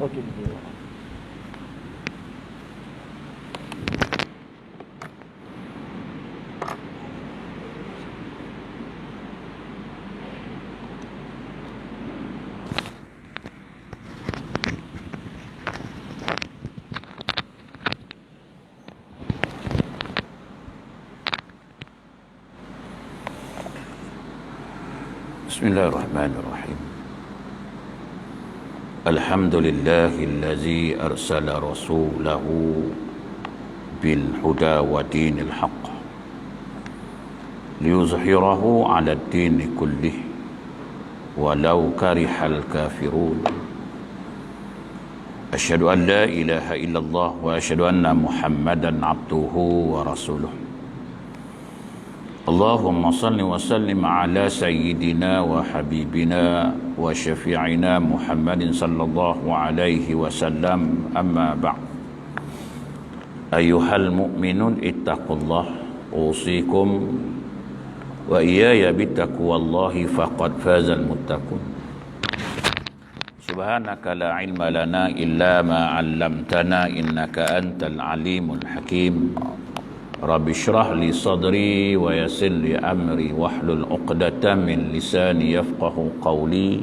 Okey. Bismillahirrahmanirrahim. Alhamdulillahillazi arsala rasulahu bil huda wa dinil haqq liyuzhirahu 'ala ad-dini kullih walau karihal kafirun. Asyhadu an la ilaha illallah wa asyhadu anna Muhammadan 'abduhu wa rasuluh. Allahumma salli wa sallim ala sayyidina wa habibina wa syafi'ina Muhammadin sallallahu alaihi wasallam, amma ba'd. Ayyuhal mu'minun ittaqullah, usikum wa iyaya bittaqwallahi faqad fazal muttaqun. Subhanaka la ilma lana illa ma 'allamtana innaka antal alimul hakim. Rabbi syrah li sadri wa yassir li amri wahlul 'uqdatam min lisani yafqahu qawli.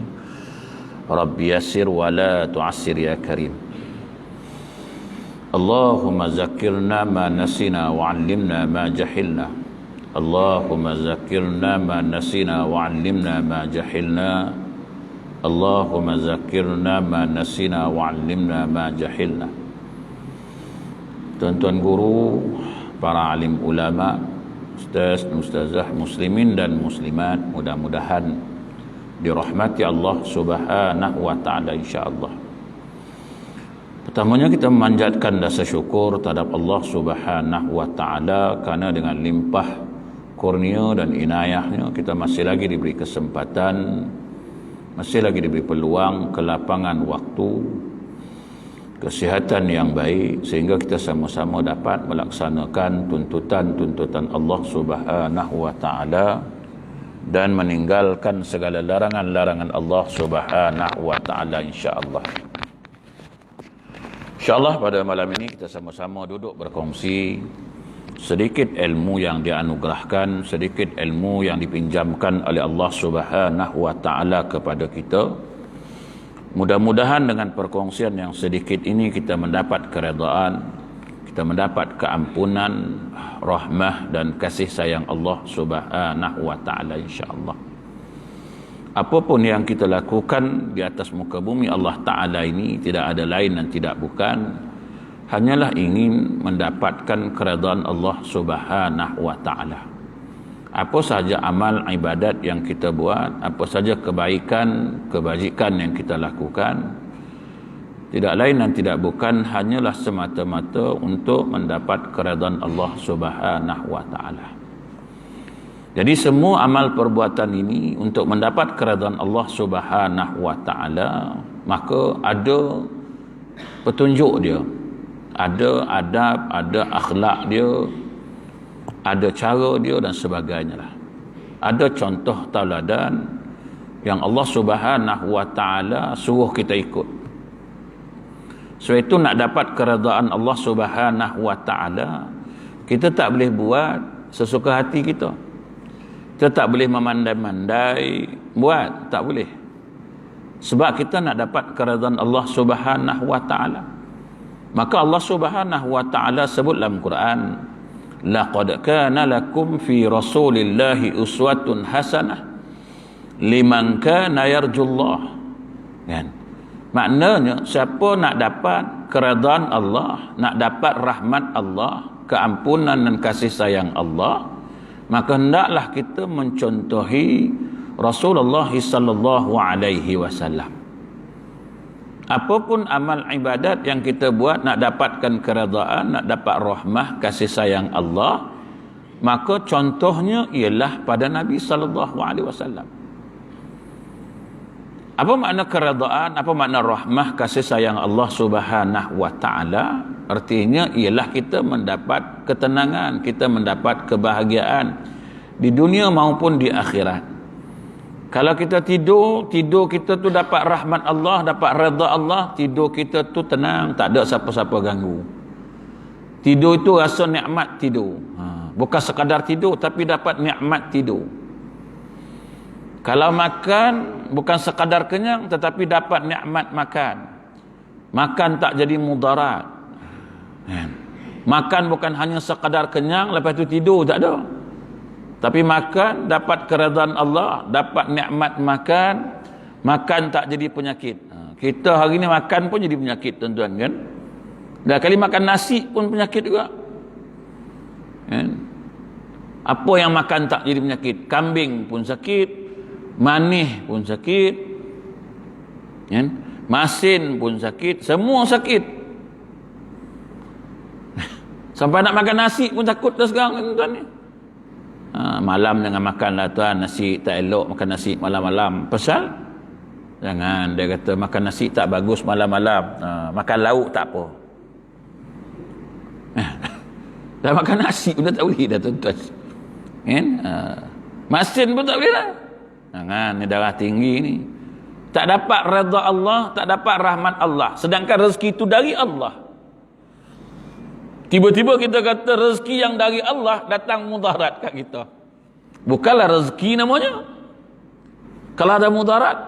Rabbi yassir wa la tu'assir ya karim. Allahumma zakkirna ma nasina wa 'allimna ma jahilna. Allahumma zakkirna ma nasina wa 'allimna ma jahilna. Allahumma zakkirna ma nasina wa 'allimna ma jahilna. Tuan-tuan guru, para alim ulama, ustaz, ustazah, muslimin dan muslimat, mudah-mudahan dirahmati Allah Subhanahu wa taala insyaallah. Pertamanya kita memanjatkan rasa syukur terhadap Allah Subhanahu wa taala kerana dengan limpah kurnia dan inayahnya kita masih lagi diberi kesempatan, masih lagi diberi peluang, kelapangan waktu, kesihatan yang baik sehingga kita sama-sama dapat melaksanakan tuntutan-tuntutan Allah Subhanahu wa taala dan meninggalkan segala larangan-larangan Allah Subhanahu wa taala insya-Allah. Insya-Allah pada malam ini kita sama-sama duduk berkongsi sedikit ilmu yang dianugerahkan, sedikit ilmu yang dipinjamkan oleh Allah Subhanahu wa taala kepada kita. Mudah-mudahan dengan perkongsian yang sedikit ini kita mendapat keredaan, kita mendapat keampunan, rahmah dan kasih sayang Allah Subhanahu wa taala insya-Allah. Apapun yang kita lakukan di atas muka bumi Allah taala ini tidak ada lain dan tidak bukan hanyalah ingin mendapatkan keredaan Allah Subhanahu wa taala. Apa sahaja amal ibadat yang kita buat, apa saja kebaikan, kebajikan yang kita lakukan, tidak lain dan tidak bukan hanyalah semata-mata untuk mendapat keredaan Allah Subhanahu wa taala. Jadi semua amal perbuatan ini untuk mendapat keredaan Allah Subhanahu wa taala, maka ada petunjuk dia, ada adab, ada akhlak dia, ada cara dia dan sebagainya lah. Ada contoh tauladan yang Allah Subhanahu wa taala suruh kita ikut. Sebab itu nak dapat keredaan Allah Subhanahu wa taala, kita tak boleh buat sesuka hati kita. Kita tak boleh memandai-mandai buat, tak boleh. Sebab kita nak dapat keredaan Allah Subhanahu wa taala. Maka Allah Subhanahu wa taala sebut dalam Quran, laqad kana lakum fi rasulillahi uswatun hasanah liman kana yarjullah. Kan? Maknanya siapa nak dapat keredaan Allah, nak dapat rahmat Allah, keampunan dan kasih sayang Allah, maka hendaklah kita mencontohi Rasulullah sallallahu alaihi wasallam. Apapun amal ibadat yang kita buat nak dapatkan keredaan, nak dapat rahmah, kasih sayang Allah, maka contohnya ialah pada Nabi sallallahu alaihi wasallam. Apa makna keredaan, apa makna rahmah, kasih sayang Allah Subhanahu wa taala? Artinya ialah kita mendapat ketenangan, kita mendapat kebahagiaan di dunia maupun di akhirat. Kalau kita tidur kita tu dapat rahmat Allah, dapat redha Allah, tidur kita tu tenang, tak ada siapa-siapa ganggu. Tidur itu rasa nikmat tidur. Bukan sekadar tidur tapi dapat nikmat tidur. Kalau makan bukan sekadar kenyang tetapi dapat nikmat makan. Makan tak jadi mudarat. Makan bukan hanya sekadar kenyang lepas tu tidur, tak ada. Tapi makan dapat keredaan Allah, dapat nikmat makan. Makan tak jadi penyakit. Kita hari ni makan pun jadi penyakit, tuan-tuan, kan? Dah kali makan nasi pun penyakit juga. Kan? Apa yang makan tak jadi penyakit? Kambing pun sakit, manih pun sakit, kan? Masin pun sakit, semua sakit. Sampai nak makan nasi pun takut dah sekarang, tuan ni. Malam jangan makan lah tuan, nasi tak elok makan nasi malam-malam. Pasal? Jangan, dia kata makan nasi tak bagus malam-malam. Makan lauk tak apa. Dah makan nasi pun dah tak boleh dah, tuan-tuan. Kan? Masin pun tak boleh dah. Jangan, ni darah tinggi ni. Tak dapat redha Allah, tak dapat rahmat Allah. Sedangkan rezeki itu dari Allah. Tiba-tiba kita kata rezeki yang dari Allah datang mudarat kat kita. Bukanlah rezeki namanya. Kalau ada mudarat.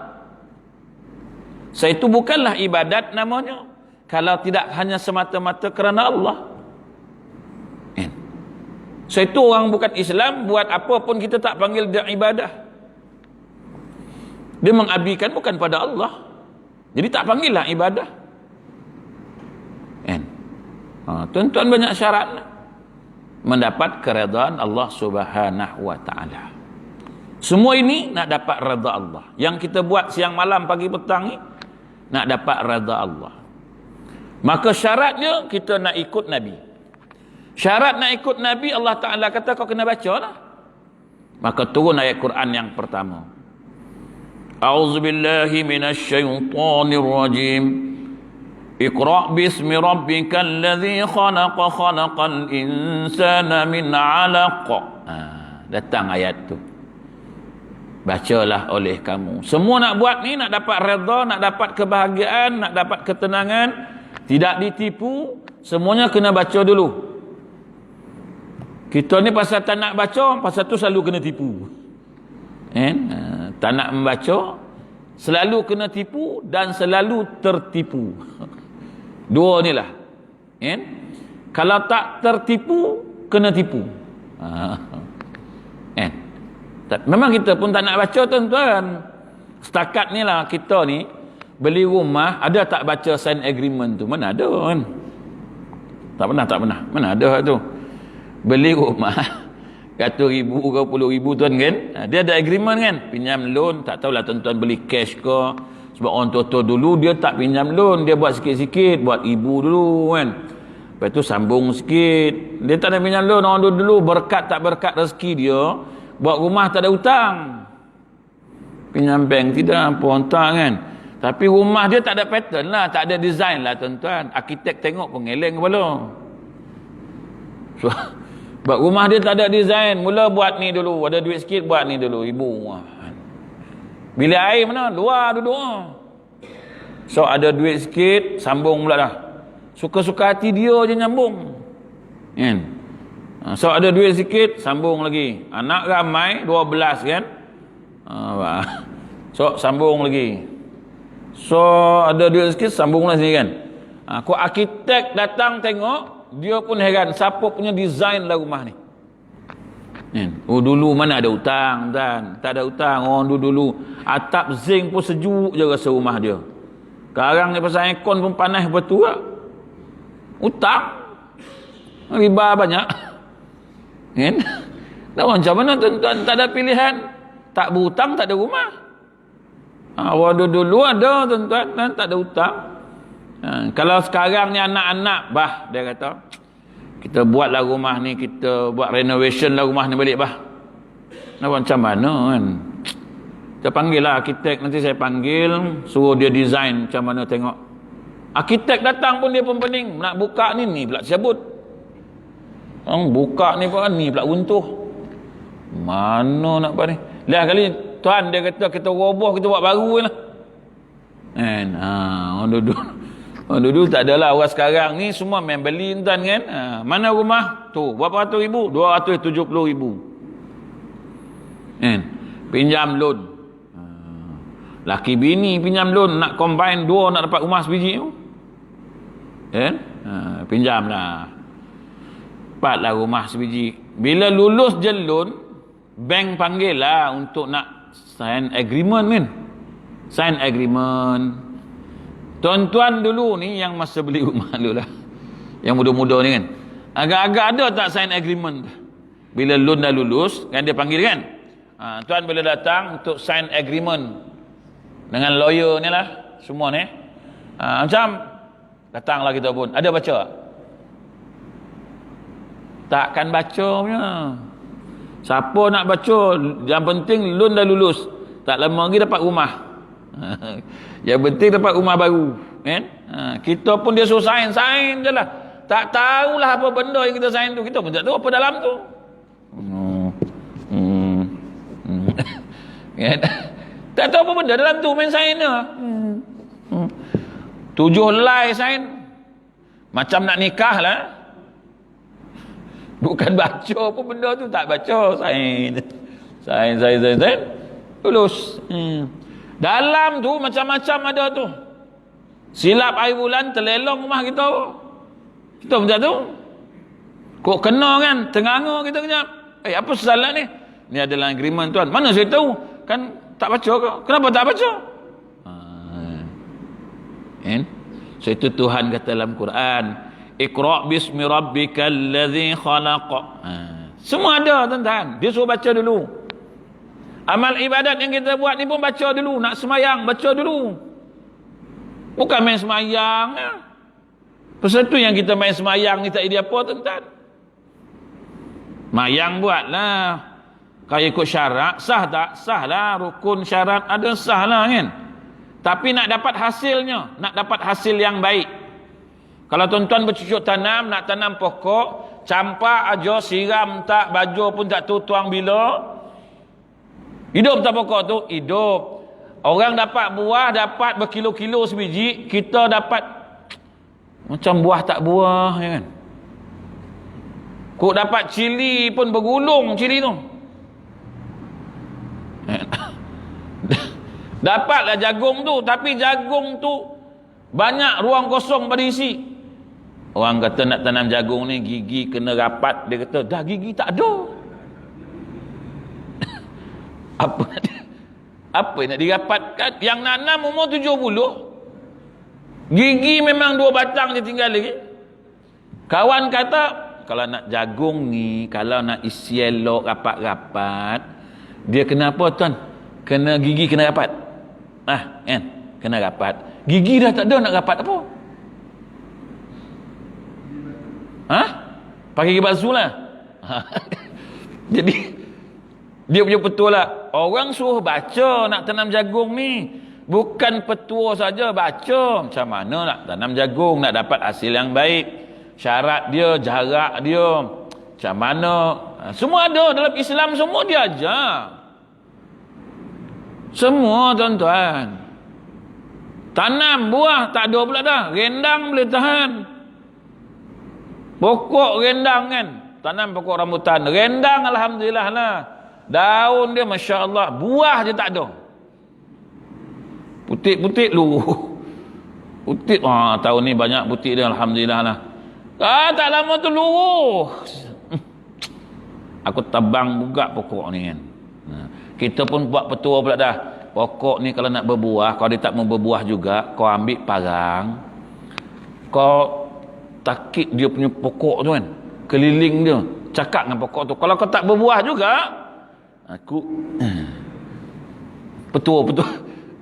Itu bukanlah ibadat namanya. Kalau tidak hanya semata-mata kerana Allah. Itu orang bukan Islam, buat apa pun kita tak panggil dia ibadah. Dia mengabdikan bukan pada Allah. Jadi tak panggil lah ibadah. Tuan-tuan banyak syarat mendapat keredaan Allah Subhanahu wa ta'ala. Semua ini nak dapat redha Allah. Yang kita buat siang malam pagi petang ni nak dapat redha Allah. Maka syaratnya kita nak ikut Nabi. Syarat nak ikut Nabi, Allah Ta'ala kata kau kena baca lah. Maka turun ayat Quran yang pertama. A'udzubillahi minasyaitonir rajim. Iqra' bismi rabbikal ladzi khalaq khalaqal insana min 'alaq. Datang ayat tu. Bacalah oleh kamu. Semua nak buat ni nak dapat redha, nak dapat kebahagiaan, nak dapat ketenangan, tidak ditipu, semuanya kena baca dulu. Kita ni pasal tak nak baca, pasal tu selalu kena tipu. Tak nak membaca, selalu kena tipu dan selalu tertipu. Dua ni lah. Kalau tak tertipu, kena tipu. Memang kita pun tak nak baca, tuan-tuan. Setakat ni lah kita ni beli rumah, ada tak baca sign agreement tu? Mana ada kan? Tak pernah. Mana ada tu? Beli rumah 100,000 ke 10,000 tuan kan, dia ada agreement kan, pinjam loan. Tak tahulah tuan-tuan beli cash ke, sebab orang tua-tua dulu dia tak pinjam loan, dia buat sikit-sikit, buat ibu dulu kan, lepas tu sambung sikit, dia tak ada pinjam loan. Orang dulu berkat tak berkat rezeki dia, buat rumah tak ada hutang, pinjam bank tidak apa tak kan, tapi rumah dia tak ada pattern lah, tak ada design lah tuan-tuan. Arkitek tengok pun ngeleng kepala. Sebab rumah dia tak ada design. Mula buat ni dulu, ada duit sikit buat ni dulu, ibu. Bilik air mana? Luar duduk. So ada duit sikit, sambung pula dah. Suka-suka hati dia je nyambung. So ada duit sikit, sambung lagi. Anak ramai 12 kan. So sambung lagi. So ada duit sikit, sambung lah sini kan. Kau arkitek datang tengok, dia pun heran, siapa punya design lah rumah ni. Dulu mana ada hutang kan? Tak ada hutang. Orang dulu atap zinc pun sejuk je rasa rumah dia. Sekarang ni pasal aircon pun panas betul lah. Hutang, riba banyak. Kan? Dah macam mana tuan-tuan, tak ada pilihan. Tak berhutang tak ada rumah. Orang dulu ada tuan-tuan, tak ada hutang. Kalau sekarang ni anak-anak, dia kata, kita buatlah rumah ni, kita buat renovation lah rumah ni balik macam mana kan. Kita panggil lah arkitek, nanti saya panggil, suruh dia design macam mana tengok. Arkitek datang pun dia pun pening, nak buka ni pula cabut. Buka ni pun ni pula runtuh. Mana nak buat ni. Lihat kali tuan dia kata kita roboh, kita buat baru lah. Kan? Orang dulu tak adalah. Orang sekarang ni semua main beli tuan kan. Mana rumah? Tu, berapa ratus ribu? 270 ribu. Kan? Pinjam loan. Laki bini pinjam loan, nak combine dua nak dapat rumah sebiji tu. Kan? Pinjam lah. Dapatlah rumah sebiji. Bila lulus je loan, bank panggil lah untuk nak sign agreement kan. Sign agreement. Tuan-tuan dulu ni yang masa beli rumah dulu lah, yang muda-muda ni kan, agak-agak ada tak sign agreement? Bila loan dah lulus kan, dia panggil kan, tuan boleh datang untuk sign agreement dengan lawyer ni lah semua ni. Macam datanglah kita pun, ada baca? Takkan baca punya. Siapa nak baca? Yang penting loan dah lulus, tak lama lagi dapat rumah. Yang penting dapat rumah baru kan. Kita pun dia suruh sign je lah, tak tahulah apa benda yang kita sign tu, kita pun tak tahu apa dalam tu. Kan? Tak tahu apa benda dalam tu, main sign je. 7 helai sign, macam nak nikah lah. Bukan baca apa benda tu, tak baca, sign lulus. Dalam tu macam-macam ada tu. Silap air bulan terlelong rumah kita. Kita pun tak tahu. Kok kena kan, tenganga kita kejap. Apa salah ni? Ni adalah agreement tuan. Mana saya tahu? Kan tak baca ke? Kenapa tak baca? Kan? So itu Tuhan kata dalam Quran, Iqra' bismi rabbikal ladzi khalaq. Semua ada tuan-tuan. Dia suruh baca dulu. Amal ibadat yang kita buat ni pun baca dulu. Nak semayang, baca dulu. Bukan main semayang. Pasal tu yang kita main semayang ni tak ada apa tuan-tuan. Mayang buatlah. Kalau ikut syarat, sah tak? Sah lah. Rukun syarat ada, sah lah kan. Tapi nak dapat hasilnya, nak dapat hasil yang baik. Kalau tuan-tuan bercucuk tanam, nak tanam pokok, campak aja, siram tak, baju pun tak tahu tuang bila. Hidup tak pokok tu? Hidup. Orang dapat buah, dapat berkilo-kilo sebiji, kita dapat macam buah tak buah, ya kan? Kok dapat cili pun bergulung cili tu. Dapatlah jagung tu, tapi jagung tu banyak ruang kosong pada isi. Orang kata nak tanam jagung ni gigi kena rapat, dia kata dah gigi tak ada. Apa yang nak dirapatkan? Yang nanam umur 70, gigi memang 2 batang je tinggal lagi. Kawan kata kalau nak jagung ni, kalau nak isi elok rapat-rapat, dia kena apa tuan? Kena gigi kena rapat. Kan? Kena rapat. Gigi dah tak ada, nak rapat apa? Pakai gigi palsu lah. Jadi dia punya petua lah. Orang suruh baca nak tanam jagung ni. Bukan petua saja, baca macam mana nak tanam jagung, nak dapat hasil yang baik. Syarat dia, jarak dia, macam mana. Semua ada dalam Islam, semua dia ajar. Semua tuan-tuan. Tanam buah tak ada pula dah. Rendang boleh tahan. Pokok rendang kan. Tanam pokok rambutan. Rendang alhamdulillah lah. Daun dia Masya Allah, buah je tak ada. Putik-putik lu. Putik, tahun ni banyak putik dia alhamdulillah lah. Tak lama tu luruh. Aku tabang juga pokok ni kan. Kita pun buat petua pula dah. Pokok ni kalau nak berbuah, kalau dia tak mau berbuah juga, kau ambil parang, kau takik dia punya pokok tu kan, keliling dia, cakap dengan pokok tu. Kalau kau tak berbuah juga, aku betul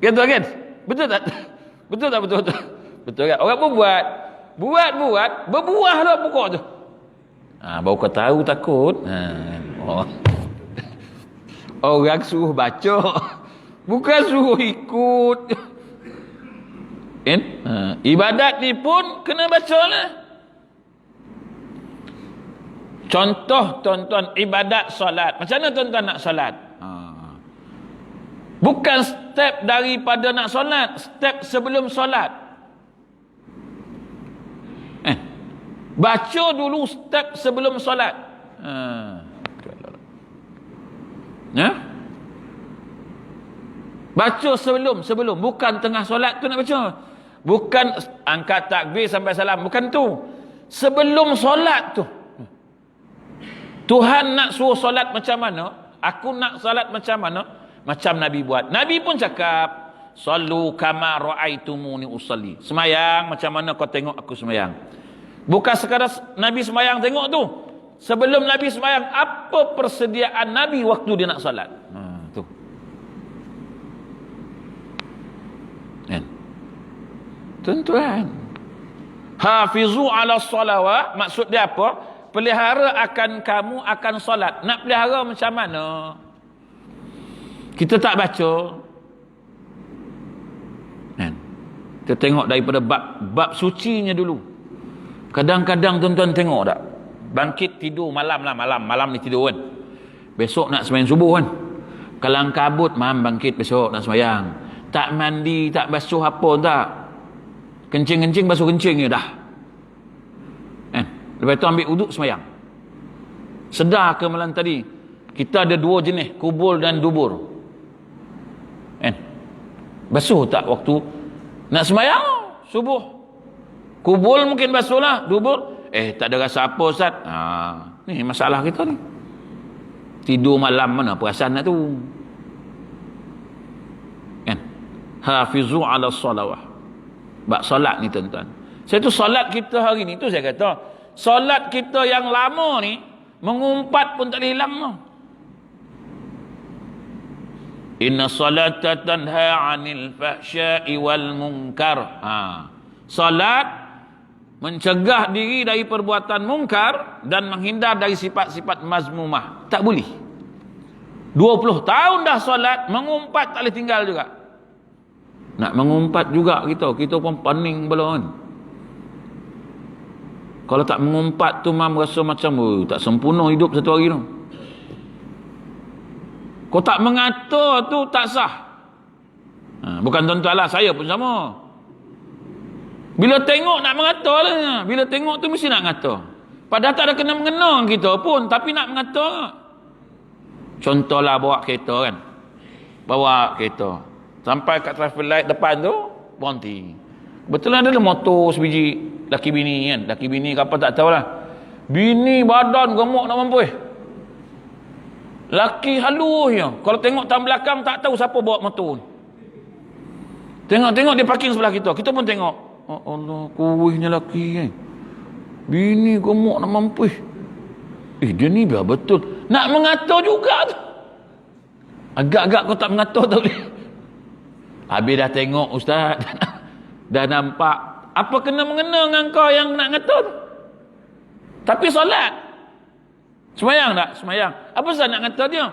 gitu kan? Betul tak betul kan? Orang pun buat berbuahlah pokok tu. Baru kau tahu takut. Orang suruh baca, bukan suruh ikut. Kan? Ibadat ni pun kena baca lah. Contoh tuan-tuan, ibadat solat. Macam mana tuan-tuan nak solat? Bukan step daripada nak solat, step sebelum solat. Baca dulu step sebelum solat. Baca sebelum, bukan tengah solat tu nak baca. Bukan angkat takbir sampai salam, bukan tu. Sebelum solat tu. Tuhan nak suruh solat macam mana? Aku nak solat macam mana? Macam Nabi buat. Nabi pun cakap, sallu kama ra'aitumuni usalli. Semayang macam mana kau tengok aku semayang. Bukan sekadar Nabi semayang tengok tu. Sebelum Nabi semayang, apa persediaan Nabi waktu dia nak solat. Tu. Kan? Tuan-tuan. Hafizu ala salawat, maksud dia apa? Pelihara akan kamu akan solat. Nak pelihara macam mana? Kita tak baca. Kan? Kita tengok daripada bab sucinya dulu. Kadang-kadang tuan-tuan tengok tak? Bangkit tidur malam ni tidur kan. Besok nak sembahyang subuh kan. Kelang kabut malam bangkit besok nak sembahyang. Tak mandi, tak basuh apa tak. Kencing-kencing basuh kencing je dah. Kan? Lepas tu ambil uduk sembahyang. Sedar ke malam tadi? Kita ada dua jenis, kubul dan dubur. Kan? Basuh tak waktu nak sembahyang subuh? Kubul mungkin basuh lah, dubur tak ada rasa apa Ustaz. Ni masalah kita ni. Tidur malam mana perasaan nak tu. Kan? Hafizu ala salawah. Bab solat ni tuan-tuan. Saya tu solat kita hari ni tu saya kata, solat kita yang lama ni mengumpat pun tak boleh hilang tau. Inna salata tanha 'anil fahsya'i wal munkar. Salat mencegah diri dari perbuatan mungkar dan menghindar dari sifat-sifat mazmumah. Tak boleh. 20 tahun dah solat, mengumpat tak boleh tinggal juga. Nak mengumpat juga kita pun pening belum kan. Kalau tak mengumpat tu mam rasa macam tak sempurna hidup satu hari tu. Kau tak mengata tu tak sah. Bukan tuan-tuan lah, saya pun sama. Bila tengok nak mengata lah. Bila tengok tu mesti nak mengata. Padahal tak ada kena-mengena kita pun, tapi nak mengata. Contohlah bawa kereta kan. Bawa kereta. Sampai kat traffic light depan tu, berhenti. Betul ada motor sebiji, laki bini kan. Laki bini ke apa tak tahulah. Bini badan gemuk nak mampu. Laki halus je. Kalau tengok tam belakang tak tahu siapa bawa motor. Tengok-tengok dia parking sebelah kita. Kita pun tengok. Oh Allah, kuihnya laki ni. Bini gemuk nak mampu. Dia ni biar betul. Nak mengata juga tu. Agak-agak kau tak mengata tak boleh. Habis dah tengok ustaz. Dah nampak. Apa kena mengena dengan kau yang nak ngata tu? Tapi solat. Semayang tak? Semayang. Apa sebab nak ngata dia?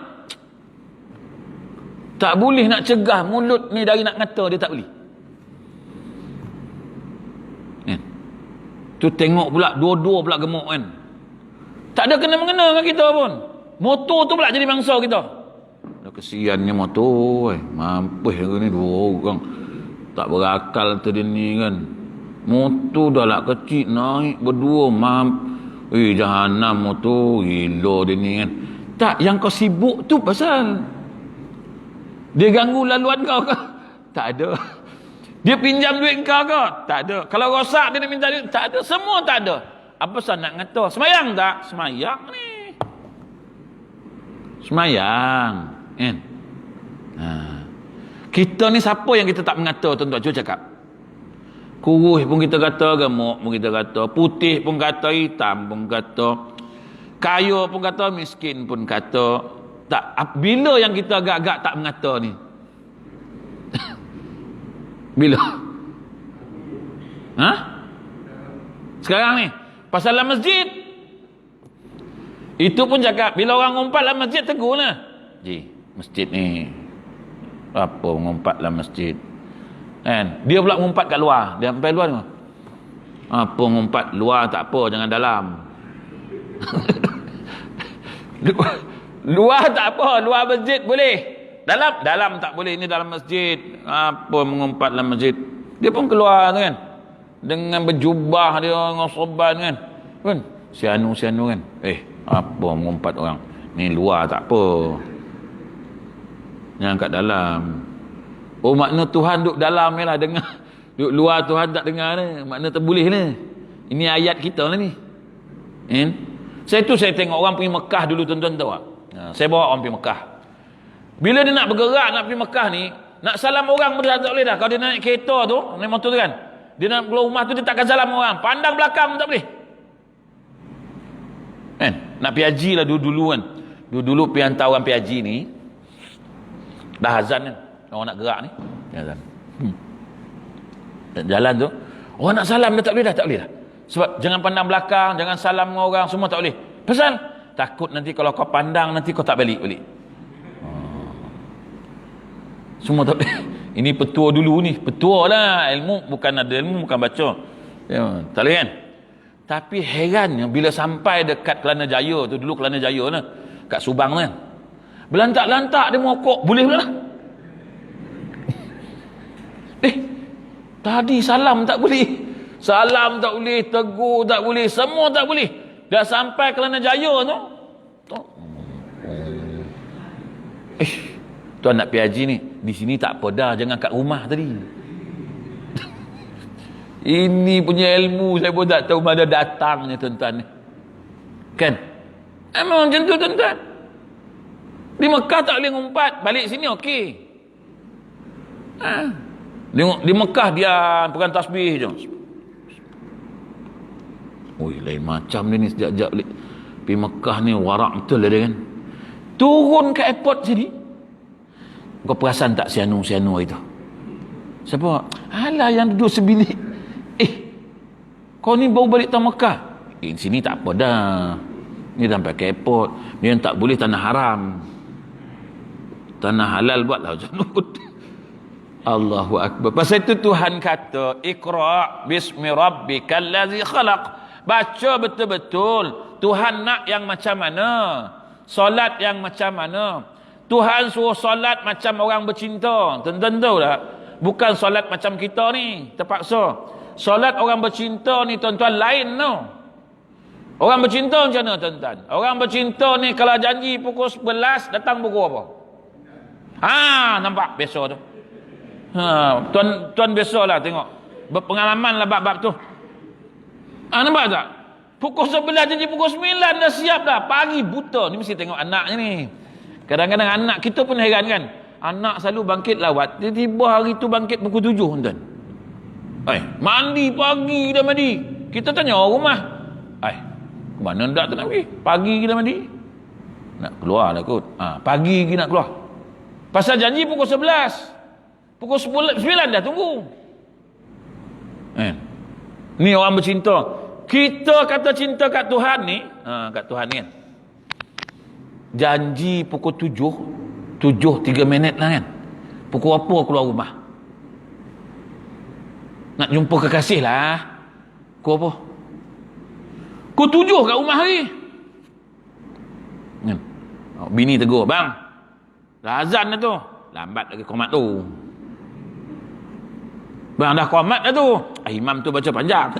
Tak boleh nak cegah mulut ni dari nak ngata dia, tak boleh. Tu tengok pula dua-dua pula gemuk kan. Tak ada kena-mengena dengan kita pun. Motor tu pula jadi bangsa kita. Dah kesiannya motor. Mampus ni dua orang. Tak berakal tu dia ni kan. Motor dah lah kecil naik berdua. Jahanam motor. Gila dia ni kan. Tak, yang kau sibuk tu pasal dia ganggu laluan kau ke? Tak ada. Dia pinjam duit kau ke? Tak ada. Kalau rosak dia nak minta duit? Tak ada. Semua tak ada. Apa sebab nak ngata? Semayang tak? Semayang ni. Semayang. Kan? Kita ni siapa yang kita tak mengata tuan-tuan? Cuba cakap. Kurus pun kita kata, gemuk pun kita kata, putih pun kata, hitam pun kata, kaya pun kata, miskin pun kata. Tak, bila yang kita agak-agak tak mengata ni? Bila? Sekarang ni pasal dalam masjid. Itu pun cakap bila orang ngumpat dalam masjid tegurlah. Masjid ni apa ngumpat dalam masjid? Kan? Dia pula ngumpat kat luar. Dia sampai luar ni. Apa ngumpat luar tak apa, jangan dalam. Luar tak apa, luar masjid boleh. Dalam tak boleh, ini dalam masjid. Apa mengumpat dalam masjid? Dia pun keluar tu kan. Dengan berjubah dia, dengan sorban kan. Kan? Si anu kan. Apa mengumpat orang? Ni luar tak apa. Yang kat dalam. Oh, makna Tuhan duduk dalam ni lah, dengar. Duduk luar Tuhan tak dengar ni. Makna terboleh ni. Ini ayat kita lah ni. Saya tengok orang pergi Mekah dulu, tuan-tuan tahu tak? Saya bawa orang pergi Mekah. Bila dia nak bergerak, nak pergi Mekah ni, nak salam orang pun tak boleh dah. Kalau dia naik kereta tu, naik motor tu kan, dia nak keluar rumah tu, dia takkan salam orang. Pandang belakang pun tak boleh. Kan? Nak pergi haji lah dulu kan. Dulu pergi hantar orang pergi haji ni, dah azan kan. Orang nak gerak ni, azan. Jalan tu, orang nak salam dah tak boleh dah. Sebab jangan pandang belakang, jangan salam dengan orang, semua tak boleh. Pasal takut nanti kalau kau pandang, nanti kau tak balik. Semua tak boleh. Ini petua dulu ni, petua lah. Ilmu bukan ada ilmu, bukan baca. Ya, tak boleh kan? Tapi herannya bila sampai dekat Kelana Jaya tu, dulu Kelana Jaya lah, kat Subang kan, belantak-lantak dia mokok, boleh pula lah. Tadi salam tak boleh. Salam tak boleh, tegur tak boleh, semua tak boleh. Dah sampai Kelana Jaya tu. Tuan nak pergi haji ni, di sini tak apa dah, jangan kat rumah tadi. Ini punya ilmu saya pun tak tahu mana datangnya tuan-tuan ni. Kan? Memang macam tu tuan-tuan. Di Mekah tak boleh ngumpat, balik sini okey. Di Mekah dia pegang tasbih je. Oi, lain macam dia ni sejak-sejak pergi Mekah ni, warak betul lah dia kan. Turun ke airport sini, kau perasan tak si anu itu? Siapa? Alah, yang duduk sebilik. Kau ni baru balik tanah Mekah. Di sini tak apa dah. Ni sampai ke airport. Dia tak boleh tanah haram. Tanah halal buatlah macam tu. Allahu Akbar. Pasal itu Tuhan kata, Iqra' bismi rabbikal ladzi khalaq. Baca betul-betul. Tuhan nak yang macam mana? Solat yang macam mana? Tuhan suruh solat macam orang bercinta. Tentu tak? Bukan solat macam kita ni, terpaksa. Solat orang bercinta ni tuan-tuan lain no. Orang bercinta macam mana tuan-tuan? Orang bercinta ni kalau janji pukul 11, datang pukul apa? Nampak besok tu. Tuan besok lah tengok. Berpengalaman lah bab-bab tu. Nampak tak? Pukul 11 janji pukul 9 dah siap dah. Pagi buta. Ni mesti tengok anaknya ni. Kadang-kadang anak kita pun heran kan. Anak selalu bangkit lawat. Tiba-tiba hari tu bangkit pukul 7 tuan. Mandi pagi dah mandi. Kita tanya orang rumah. Ke mana nak tu nak pergi? Pagi kita mandi. Nak keluar lah kot. Pagi kita nak keluar. Pasal janji pukul 11. Pukul 9 dah tunggu. Ni orang bercinta. Kita kata cinta kat Tuhan ni, kat Tuhan ni kan. Janji pukul 7:03 lah kan. Pukul apa keluar rumah? Nak jumpa kekasih lah. Pukul apa? Pukul 7 kat rumah hari. Bini tegur, bang, dah azan dah tu. Lambat lagi qomat tu. Bang, dah qomat dah tu. Imam tu baca panjang.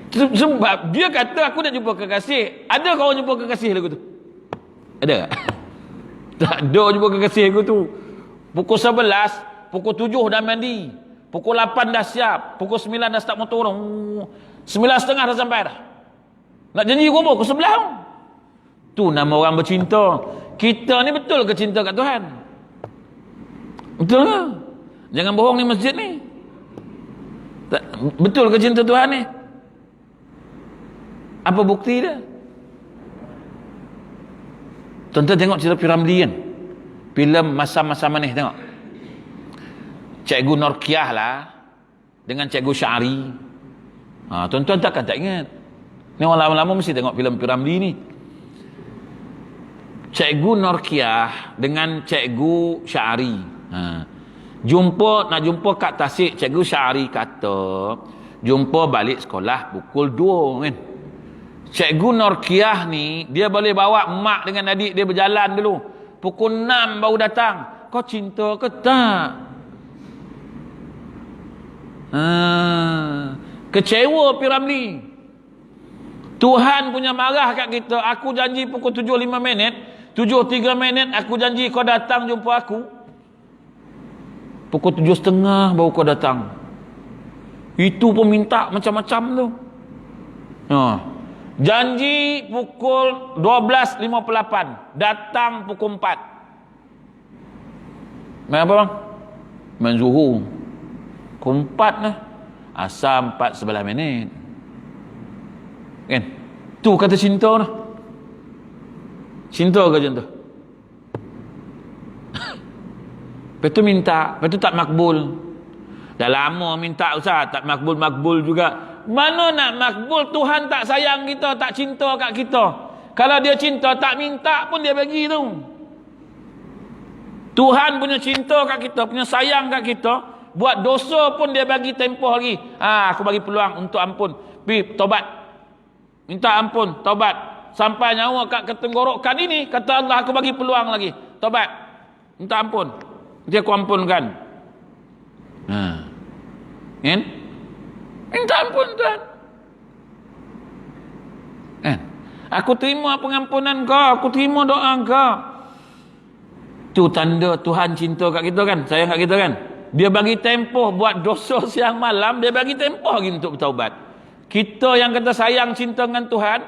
Sebab dia kata aku nak jumpa kekasih. Ada kau jumpa kekasih lagu tu? Ada tak? Tak ada jumpa kekasih lagu tu. Pukul 11, pukul 7 dah mandi, pukul 8 dah siap, pukul 9 dah start motor dah. 9:30 dah sampai dah. Nak janji pukul 11. Tu nama orang bercinta. Kita ni betul ke cinta kat Tuhan? Betul ke? Jangan bohong ni masjid ni. Betul ke cinta Tuhan ni? Apa bukti dia? Tuan-tuan tengok cerita Piramli kan? Filem Masa-Masa Manis tengok. Cikgu Norkiah lah dengan Cikgu Syari. Tuan-tuan takkan tak ingat. Ni orang lama-lama mesti tengok filem Piramli ni. Cikgu Norkiah dengan Cikgu Syari. Nak jumpa kat Tasik. Cikgu Syari kata jumpa balik sekolah pukul 2 kan. Cikgu Norkiah ni dia boleh bawa mak dengan adik dia berjalan dulu pukul 6 baru datang. Kau cinta ke tak? Kecewa Piramli. Tuhan punya marah kat kita. Aku janji pukul 7.05 minit, 7.03 minit aku janji kau datang jumpa aku. Pukul 7.30 baru kau datang. Itu pun minta macam-macam tu. Janji pukul 12.58, datang pukul 4. Main apa bang? Main Zuhur. Pukul 4 lah. Asal 4:11 minit. Kan? Tu kata cinta lah. Cinta ke macam tu? Lepas tu minta, lepas tu tak makbul. Dah lama minta Ustaz, tak makbul-makbul juga. Mana nak makbul? Tuhan tak sayang kita, tak cinta kat kita. Kalau dia cinta, tak minta pun dia bagi tu. Tuhan punya cinta kat kita, punya sayang kat kita, buat dosa pun dia bagi tempoh lagi. Aku bagi peluang untuk ampun. Pergi tobat. Minta ampun, tobat. Sampai nyawa kat ketenggorokan ini, kata Allah, aku bagi peluang lagi. Tobat. Minta ampun. Dia aku ampunkan. Kan? Minta ampun Tuhan. Kan? Aku terima pengampunan kau, aku terima doa kau. Tu tanda Tuhan cinta kat kita kan, sayang kat kita kan. Dia bagi tempoh buat dosa siang malam, dia bagi tempoh lagi untuk bertaubat. Kita yang kata sayang cinta dengan Tuhan,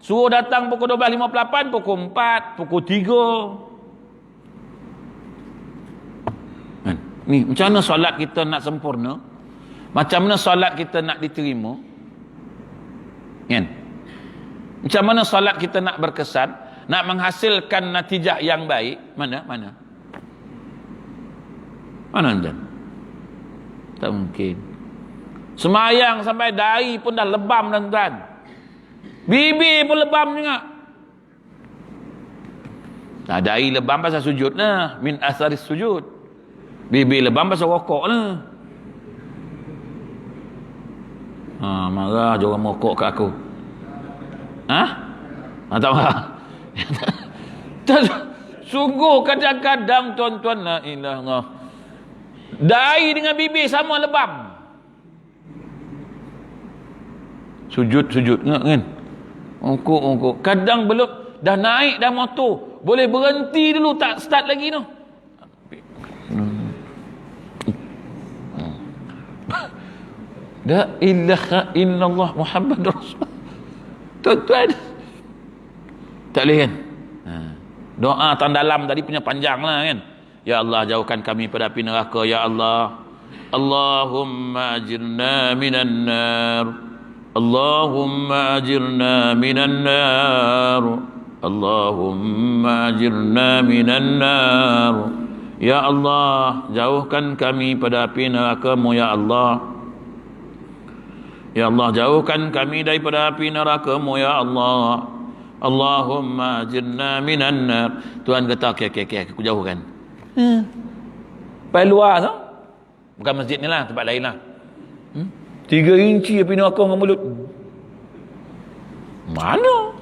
suruh datang pukul 12.58, pukul 4, pukul 3. Ni macam mana solat kita nak sempurna? Macam mana solat kita nak diterima? Kan? Macam mana solat kita nak berkesan, nak menghasilkan natijah yang baik? Mana? Mana tuan? Tak mungkin. Semayang sampai dahi pun dah lebam tuan. Bibi pun lebam juga. Nah, dahi lebam pasal sujud lah, min asaris sujud. Bibi lebam pasal rokok lah. Marah je orang merokok kat aku. Tak marah. Sungguh kadang-kadang tuan-tuan, la ilaha illallah, dahi dengan bibi sama lebam. Sujud kan, ongkok. Kadang belum dah naik dah motor, boleh berhenti dulu, tak start lagi tu. La ilaha illallah Muhammad Rasulullah. Tuan-tuan, tak boleh kan? Doa tan dalam tadi punya panjang lah kan. Ya Allah, jauhkan kami pada api neraka. Ya Allah, Allahumma ajirna minan nar. Allahumma ajirna minan nar. Allahumma ajirna minan nar. Ya Allah, jauhkan kami pada api neraka-Mu ya Allah. Ya Allah, jauhkan kami daripada api neraka-Mu ya Allah. Allahumma ajirna minan nar. Tuhan kata, okey, aku jauhkan. Pai luar tu. Bukan masjid ni lah, tempat lain lah. 3 inci api neraka dengan mulut. Mana?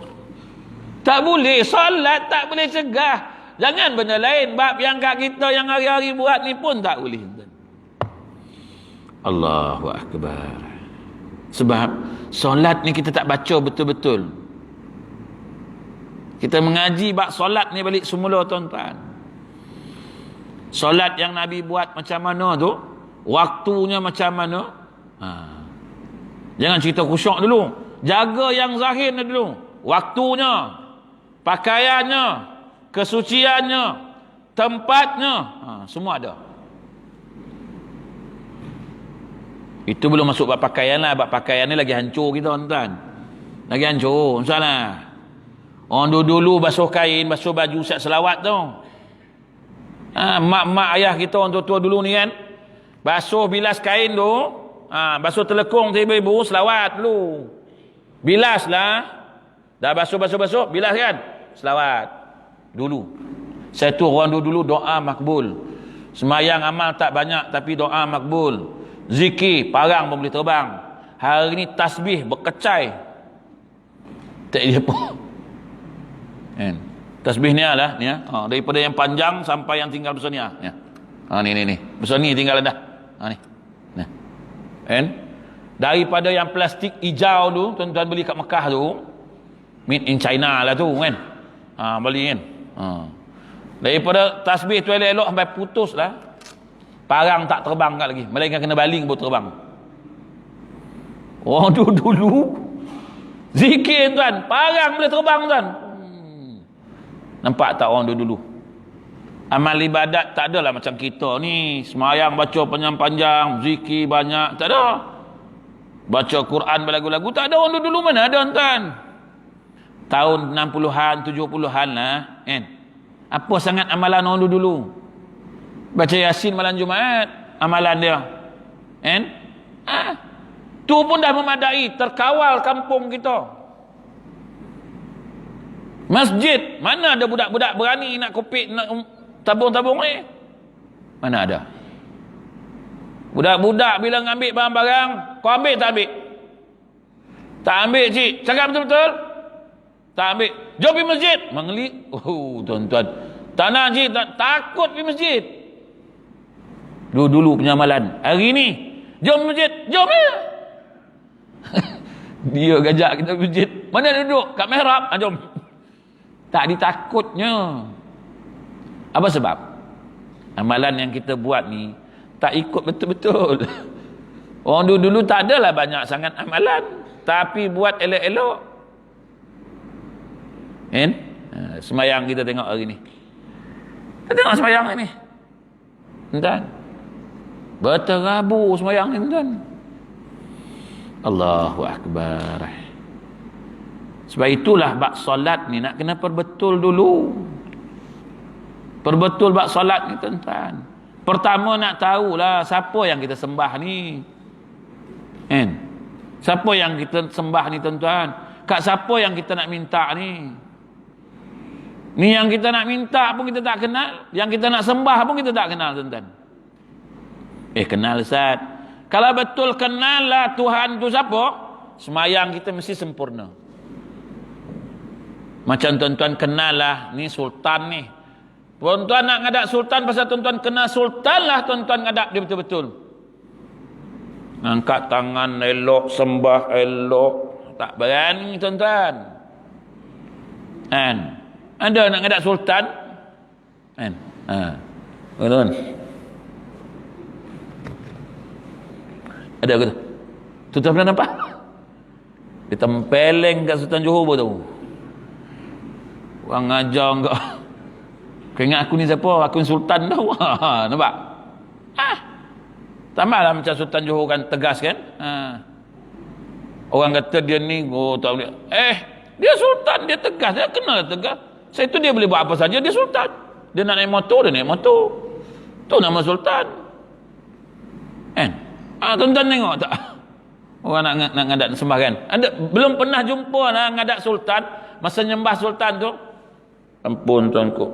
Tak boleh solat, tak boleh cegah. Jangan benda lain, bab yang kat kita yang hari-hari buat ni pun tak boleh. Allahu akbar. Sebab solat ni kita tak baca betul-betul. Kita mengaji bab solat ni balik semula tuan-tuan. Solat yang Nabi buat macam mana tu, waktunya macam mana. Jangan cerita khusyuk dulu, jaga yang zahir dulu. Waktunya, pakaiannya, kesuciannya, tempatnya, semua ada. Itu belum masuk bab pakaian lah. Bab pakaian ni lagi hancur kita tuan-tuan. Lagi hancur. Misalnya orang dulu basuh kain, basuh baju siap selawat tu. Mak-mak ayah kita orang tua-tua dulu ni kan, basuh bilas kain tu, basuh telekung ibu-ibu, selawat dulu. Bilas lah. Dah basuh, bilas kan, selawat dulu. Satu orang dulu doa makbul. Semayang amal tak banyak tapi doa makbul. Zikir, parang pun boleh terbang. Hari ni tasbih berkecai. Tak ada apa. Kan? Tasbih ni lah ni daripada yang panjang sampai yang tinggal besar ni ni besar ni tinggal dah ni nah kan daripada yang plastik hijau tu tuan-tuan beli kat Mekah tu made in China lah tu kan beli kan daripada tasbih tu elok sampai putus lah parang tak terbang kat lagi melainkan kena baling baru terbang. Orang dulu zikir tuan parang boleh terbang tuan. Nampak tak orang dulu? Amal ibadat tak adalah macam kita ni. Semayang baca panjang-panjang, zikir banyak, tak ada. Baca Quran berlagu-lagu, tak ada orang dulu mana ada tuan. Tahun 60-an, 70-an lah. Kan? Apa sangat amalan orang dulu? Baca Yasin malam Jumaat, amalan dia. Kan? Tu pun dah memadai, terkawal kampung kita. Masjid, mana ada budak-budak berani nak kopik, nak tabung-tabung ni? Mana ada? Budak-budak bila ngambil barang-barang, kau ambil tak ambil? Tak ambil cik, cakap betul-betul? Tak ambil. Jom pergi masjid. Mengelik. Tuan-tuan. Tak nak cik, takut pergi masjid. Dulu punya amalan. Hari ni, jom pergi masjid. Jom ya. Dia gajak kita pergi masjid. Mana duduk? Kat mihrab. Jom. Tak ditakutnya. Apa sebab? Amalan yang kita buat ni tak ikut betul-betul. Orang dulu tak adalah banyak sangat amalan, tapi buat elok-elok. Kan? Semayang kita tengok hari ni. Kita tengok semayang ni. Tuan. Berterabu semayang ni tuan. Allahu Akbar. Sebab itulah bab solat ni nak kena perbetul dulu. Perbetul bab solat ni tuan-tuan. Pertama nak tahulah siapa yang kita sembah ni. Kan? Siapa yang kita sembah ni tuan-tuan? Kat siapa yang kita nak minta ni? Ni yang kita nak minta pun kita tak kenal, yang kita nak sembah pun kita tak kenal tuan-tuan. Kenal Ustaz. Kalau betul kenal lah Tuhan tu siapa, semayang kita mesti sempurna. Macam tuan-tuan kenal lah ni sultan ni. Tuan-tuan nak ngadap sultan pasal tuan-tuan kenal sultan lah tuan-tuan ngadap dia betul-betul. Angkat tangan elok, sembah elok, tak berani tuan-tuan. Kan? Ada nak ngadap sultan? Kan? Tuan-tuan. Ada ke tu? Tuan-tuan pernah nampak? Dia tempeleng kat Sultan Johor pun tahu. Orang ajar enggak. Kau ingat aku ni siapa? Aku ni sultan dah. Nampak? Tambahlah macam Sultan Johor kan tegas kan? Orang kata dia ni tak boleh. Dia sultan, dia tegas, dia kenal tegas. Saya tu dia boleh buat apa saja, dia sultan. Dia nak naik motor, dia naik motor. Tu nama sultan. Kan? Tuan-tuan tengok tak? Orang nak ngadat sembah kan? Belum pernah jumpa nak ngadat sultan. Masa nyembah sultan tu, ampun tuanku.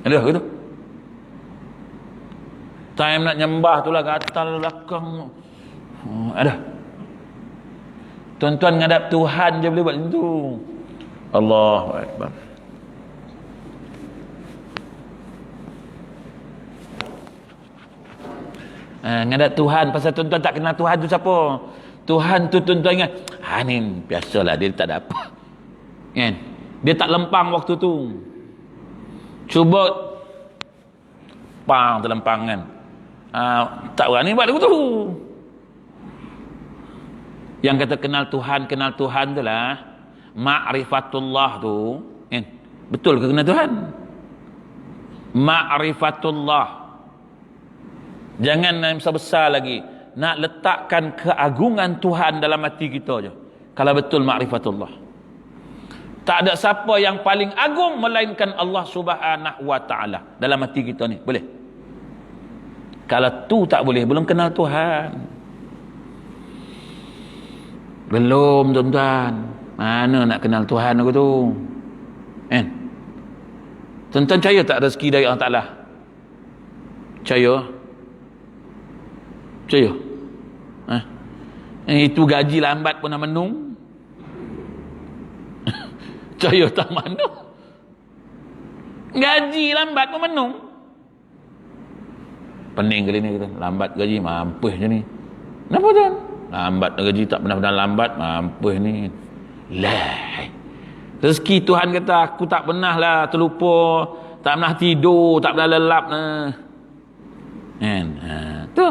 Ada gitu. Time nak nyembah tu lah gatal belakang. Ada. Tuan-tuan ngadap Tuhan je boleh buat macam tu. Allahu Akbar. Ngadap Tuhan pasal tuan-tuan tak kenal Tuhan tu siapa. Tuhan tu tuan-tuan ingat, ni biasalah dia tak ada apa. Kan? Dia tak lempang waktu tu. Cuba terlempang kan. Tak berani buat lagu tu. Yang kata kenal Tuhan tu lah ma'rifatullah tu, kan? Betul ke kenal Tuhan? Ma'rifatullah. Jangan yang besar lagi. Nak letakkan keagungan Tuhan dalam hati kita je. Kalau betul ma'rifatullah. Tak ada siapa yang paling agung melainkan Allah Subhanahu wa ta'ala dalam hati kita ni. Boleh? Kalau tu tak boleh, belum kenal Tuhan. Belum tuan-tuan. Mana nak kenal Tuhan aku tu? Kan? Tuan-tuan percaya tak rezeki dari Allah Ta'ala? Percaya? Percaya? Itu gaji lambat pun nak menung. Percaya tak mana. Gaji lambat pun menung. Pening kali ni kita. Lambat gaji, mampus je ni. Kenapa tuan? Lambat gaji, tak pernah lambat, mampus ni. Lah. Rezeki Tuhan kata, aku tak pernah lah terlupa, tak pernah tidur, tak pernah lelap lah. Kan? Tu.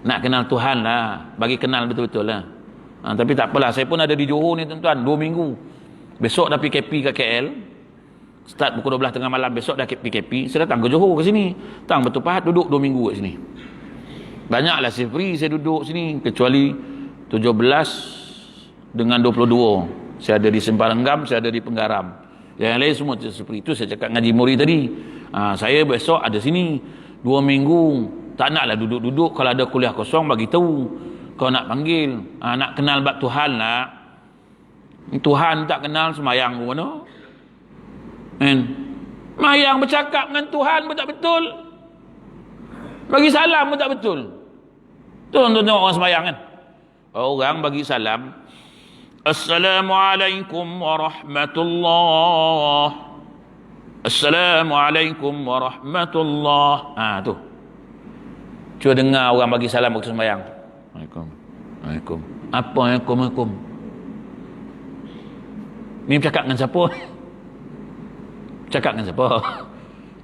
Nak kenal Tuhan lah. Bagi kenal betul-betul lah. Tapi tak apalah, saya pun ada di Johor ni tuan-tuan, 2 minggu. Besok dah PKP kat KL. Start pukul 12 tengah malam, besok dah PKP. Saya datang ke Johor ke sini. Datang Batu Pahat, duduk 2 minggu kat sini. Banyaklah saya free, saya duduk sini. Kecuali 17 dengan 22. Saya ada di Sembaranggam, saya ada di Penggaram. Yang lain semua seperti itu. Saya cakap ngaji Muri tadi. Saya besok ada sini 2 minggu. Tak naklah duduk-duduk. Kalau ada kuliah kosong, bagi tahu. Kau nak panggil. Nak kenal bab Tuhan lah. Tuhan tak kenal, semayang pun mana. Semayang bercakap dengan Tuhan pun tak betul. Bagi salam pun tak betul. Tuan-tuan tengok orang semayang kan. Orang bagi salam, Assalamualaikum warahmatullahi. Assalamualaikum warahmatullahi. Tu. Cuba dengar orang bagi salam waktu sembahyang. Waalaikumsalam. Apa Waalaikumsalam? Ni bercakap dengan siapa? Cakap dengan siapa?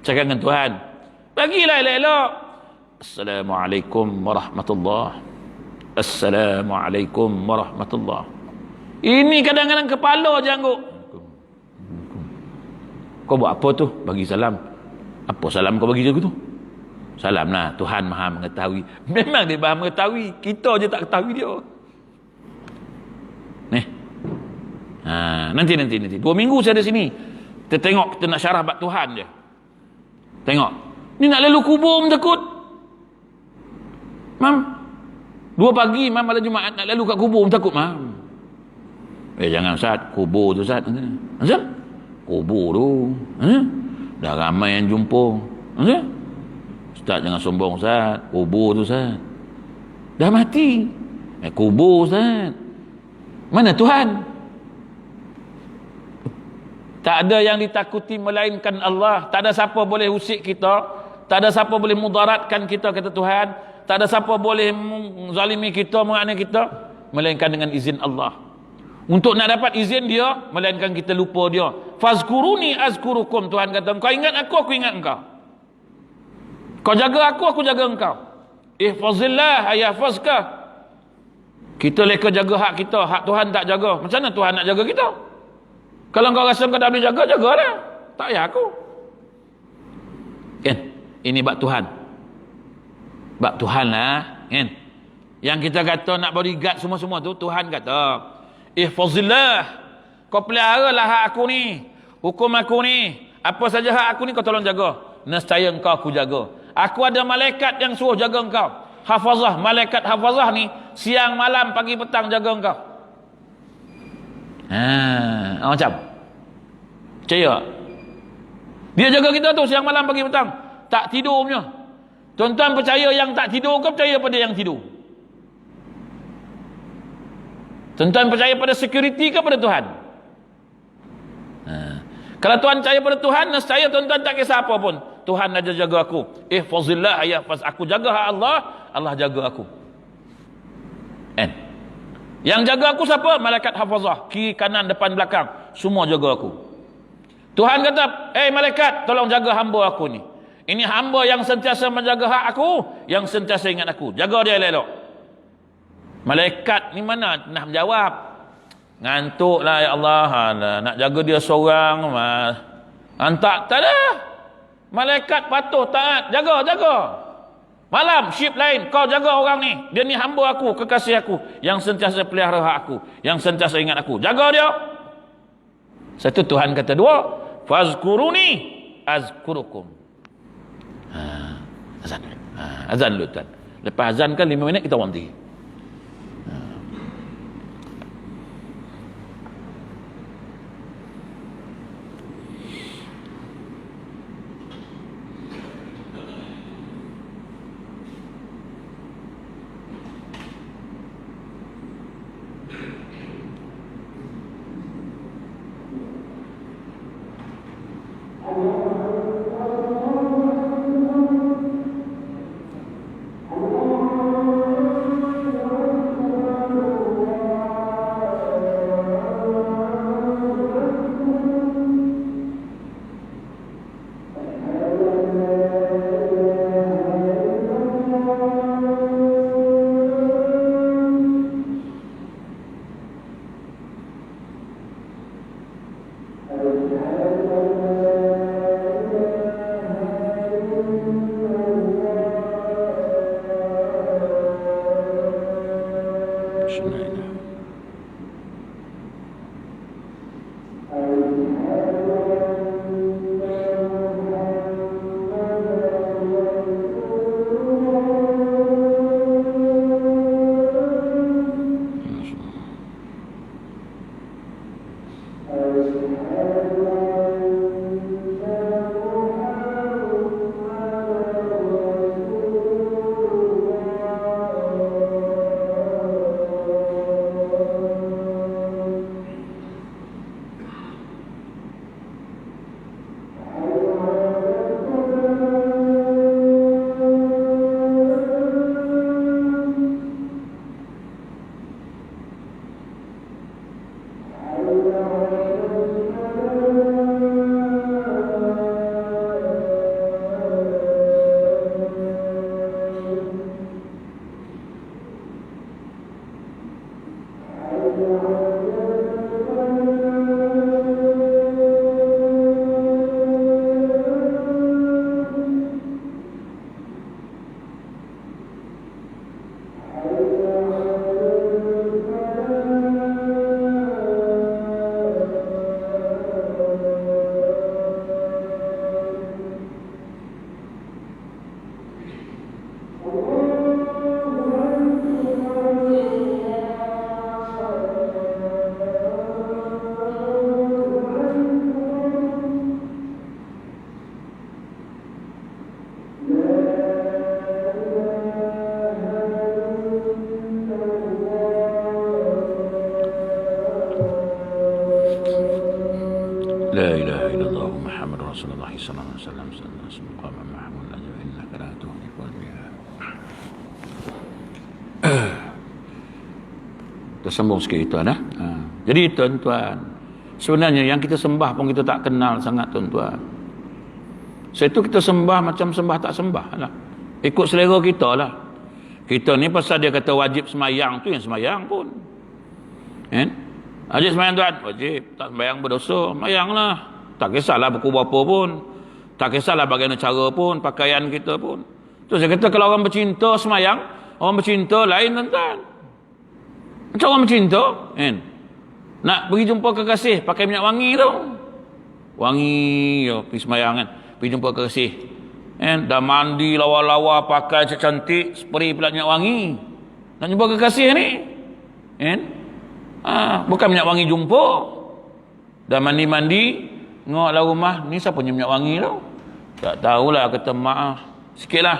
Cakap dengan Tuhan. Bagilah elok-elok. Assalamualaikum warahmatullahi. Assalamualaikum warahmatullahi. Ini kadang-kadang kepala je angguk. Kau buat apa tu? Bagi salam. Apa salam kau bagi je tu? Salam lah. Tuhan maha mengetahui. Memang dia maha mengetahui. Kita je tak ketahui dia. Nanti. 2 minggu saya ada sini. Kita tengok, kita nak syarah bab Tuhan je. Tengok. Ni nak lalu kubur pun takut. Mam. 2 pagi, mam malam Jumaat nak lalu kat kubur pun takut, mam. Jangan Ustaz, kubur tu Ustaz. Ustaz? Kubur tu. Dah ramai yang jumpa. Ustaz jangan sombong Ustaz. Kubur tu Ustaz. Dah mati. Kubur Ustaz. Mana Tuhan? Tak ada yang ditakuti melainkan Allah. Tak ada siapa boleh usik kita. Tak ada siapa boleh mudaratkan kita, kata Tuhan. Tak ada siapa boleh zalimi kita, menganiaya kita, melainkan dengan izin Allah. Untuk nak dapat izin dia, melainkan kita lupa dia. Fazkuruni azkurukum. Tuhan kata, kau ingat aku ingat engkau. Kau jaga aku jaga engkau. Ihfazillah yahfazka. Kita leka jaga hak kita, hak Tuhan tak jaga. Macam mana Tuhan nak jaga kita? Kalau kau rasa kau tak boleh jaga, jagalah. Tak payah aku. Kan? Ini bab Tuhan. Bab Tuhan lah. Kan? Yang kita kata nak bodyguard semua-semua tu, Tuhan kata, ihfazillah. Kau pelihara lah hak aku ni. Hukum aku ni. Apa saja hak aku ni kau tolong jaga. Nescaya engkau aku jaga. Aku ada malaikat yang suruh jaga engkau. Hafazah. Malaikat hafazah ni, siang, malam, pagi, petang jaga engkau. Macam percaya dia jaga kita tu siang malam pagi petang, tak tidur punya. Tuan-tuan percaya yang tak tidur ke percaya pada yang tidur? Tuan-tuan percaya pada security ke pada Tuhan? Kalau Tuhan percaya pada Tuhan, nescaya tuan-tuan tak kisah apa pun, Tuhan aja jaga aku. Ihfazillah yahfaz. Aku jaga hak Allah, Allah jaga aku. Yang jaga aku siapa? Malaikat hafazah. Kiri, kanan, depan, belakang. Semua jaga aku. Tuhan kata, malaikat, tolong jaga hamba aku ni. Ini hamba yang sentiasa menjaga hak aku, yang sentiasa ingat aku. Jaga dia elok-elok. Malaikat ni mana nak menjawab? Ngantuk lah, ya Allah. Nak jaga dia seorang. Tak ada. Malaikat patuh, taat. Jaga. Malam, shift lain, kau jaga orang ni. Dia ni hamba aku, kekasih aku, yang sentiasa pelihara hak aku, yang sentiasa ingat aku. Jaga dia. Satu, Tuhan kata. 2, fazkuruni azkurukum. Azan. Azan dulu Tuhan. Lepas azan kan 5 minit kita berhenti. لا إله إلا الله محمد رسول الله صلى الله عليه وسلم مقام محمود أجل إنك لا تهلك الأنبياء. Kita sambung sikit tuan. Jadi tuan-tuan, sebenarnya yang kita sembah pun kita tak kenal sangat tuan-tuan. Sebab itu kita sembah macam sembah tak sembah lah. Ikut selera kita lah. Kita ni pasal dia kata wajib semayang tu yang semayang pun. Wajib semayang tuan, wajib. Tak semayang berdosa, semayang lah. Tak kisahlah buku berapa pun. Tak kisahlah bagaimana cara pun, pakaian kita pun. Tu saya kata kalau orang bercinta semayang, orang bercinta lain tuan-tuan. Macam orang bercinta, nak pergi jumpa kekasih pakai minyak wangi tu. Wangi, pergi semayang kan. Pergi jumpa kekasih. Dah mandi lawa-lawa, pakai cantik, spray pula minyak wangi. Nak jumpa kekasih ni. Bukan minyak wangi jumpa. Dah mandi-mandi, ngok lah rumah, ni siapa punya minyak wangi tu? Tak tahulah, kata mak sikit lah.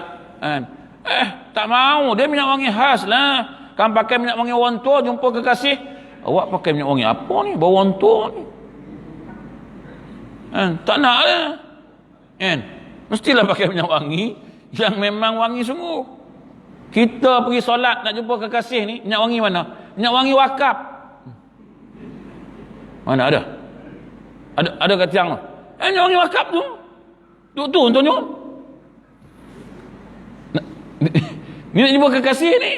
Tak mau, dia minyak wangi khas lah. Kan pakai minyak wangi orang tua, jumpa kekasih. Awak pakai minyak wangi apa ni? Bau orang tua ni. Tak nak lah. Mestilah pakai minyak wangi yang memang wangi sungguh. Kita pergi solat nak jumpa kekasih ni, minyak wangi mana? Minyak wangi wakaf. Mana ada? Ada kat tiang tu. Minyak wangi wakaf tu. Duk tu untuknya. Ni nak jumpa kekasih ni.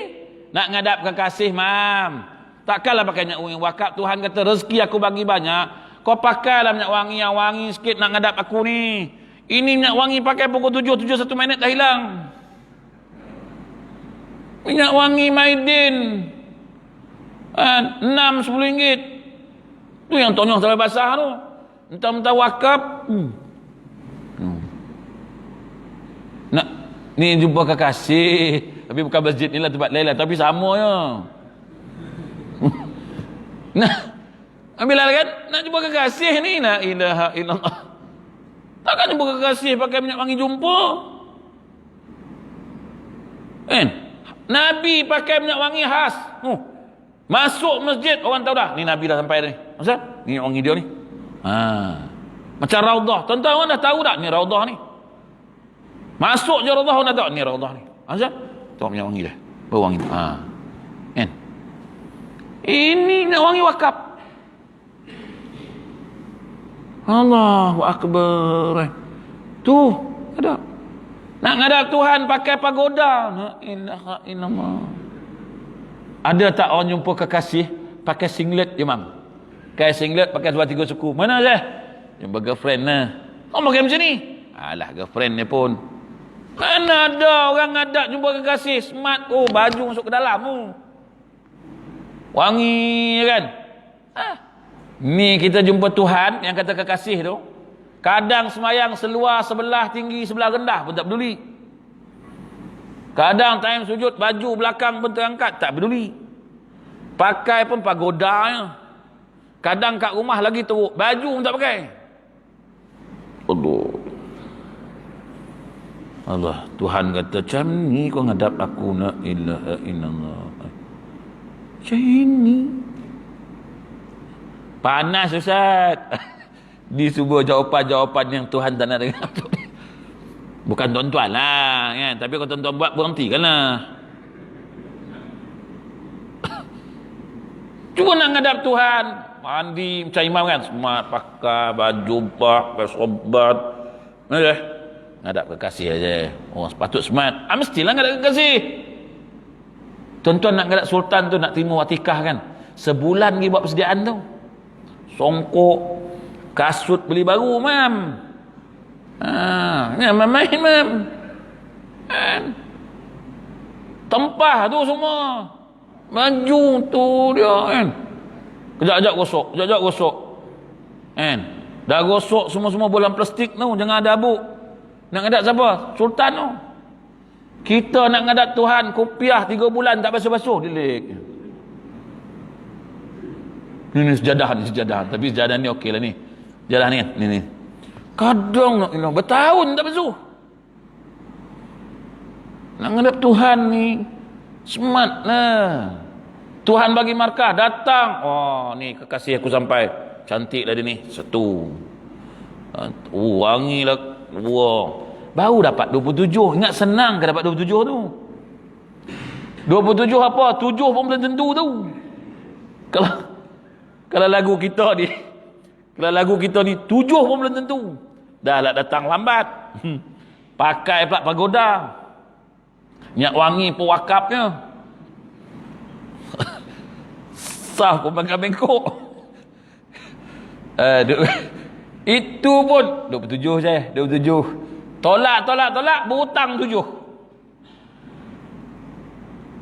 Nak ngadap kekasih, mam. Takkanlah pakai minyak wangi wakaf. Tuhan kata rezeki aku bagi banyak. Kau pakailah minyak wangi yang wangi sikit nak ngadap aku ni. Ini minyak wangi pakai pukul 7, 1 minit dah hilang. Minyak wangi Maidin 6, 10 ringgit. Tu yang tonyong sampai basah tu. Entah-entah wakaf. Nak ni jumpa kekasih. Tapi bukan masjid ni lah, tempat lain lah. Tapi sama je. Nah, ambillah kan. Nak jumpa kekasih ni. La ilaha illallah. Takkan jumpa kekasih pakai minyak wangi jumpa. Nabi pakai minyak wangi khas. Masuk masjid, orang tahu dah. Ni Nabi dah sampai ni. Maksud? Ni minyak wangi dia ni. Macam raudhah. Tuan-tuan orang dah tahu tak ni raudhah ni? Masuk je raudhah orang dah tahu ni raudhah ni. Azan? Tengok minyak wangi dah. Bau wangi. Kan? Ini minyak wangi wakaf. Allahu Akbar. Tu ada. Nak ngadap Tuhan pakai pagoda. La ilaha illallah. Ada tak orang jumpa kekasih pakai singlet je, mam? Pakai singlet, pakai 2-3 suku. Mana je? Jumpa girlfriend lah. Orang pakai macam ni. Alah, girlfriend ni pun. Mana ada orang ngadap jumpa kekasih smart. Oh, baju masuk ke dalam tu. Wangi kan? Ni kita jumpa Tuhan yang kata kekasih tu. Kadang semayang seluar sebelah tinggi sebelah rendah pun tak peduli. Kadang time sujud baju belakang pun terangkat tak peduli. Pakai pun pagodanya. Kadang kat rumah lagi teruk, baju pun tak pakai. Allah, Tuhan kata macam ni kau ngadap aku, la ilaha illallah. Macam ini. Panas Ustaz. Di sebuah jawapan-jawapan yang Tuhan tak nak dengar. Bukan tuan-tuan lah kan? Tapi kalau tuan-tuan buat berhentikan lah. Cuba nak ngadap Tuhan. Mandi macam imam kan? Smart, pakai baju bak, pakai sobat. Mana ngadap kekasih aja. Oh, sepatut smart. Mestilah ngadap kekasih. Tuan-tuan nak ngadap sultan tu, nak terima watikah kan? Sebulan lagi buat persediaan tu. Songkok, kasut beli baru, mam. Ni main, mam. Tempah tu semua. Baju tu dia kan. Kejap-kejap gosok, kejap-kejap gosok. Kan? Dah gosok semua-semua bola plastik tu, jangan ada abu. Nak ngadap siapa? Sultan tu. Kita nak ngadap Tuhan, kopiah 3 bulan tak basuh-basuh, dilik. Ni sejadah. Tapi sejadah ni okey lah ni. Sejadah ni kan? Ni. Kadang nak ilang bertahun tak basuh. Nak ngadap Tuhan ni smart lah. Tuhan bagi markah, datang. Oh, ni kekasih aku sampai. Cantik lah dia ni. Satu. Wangi lah. Wow. Baru dapat 27. Ingat senang ke dapat 27 tu? 27 apa? 7 pun belum tentu tu. Kalau lagu kita ni, kalau lagu kita ni 7 pun belum tentu. Dah lah datang lambat. Pakai pula pagoda. Minyak wangi pun wakafnya. Sah pun pakai bengkok. Itu pun 27 saya, 27. Tolak, berhutang 7.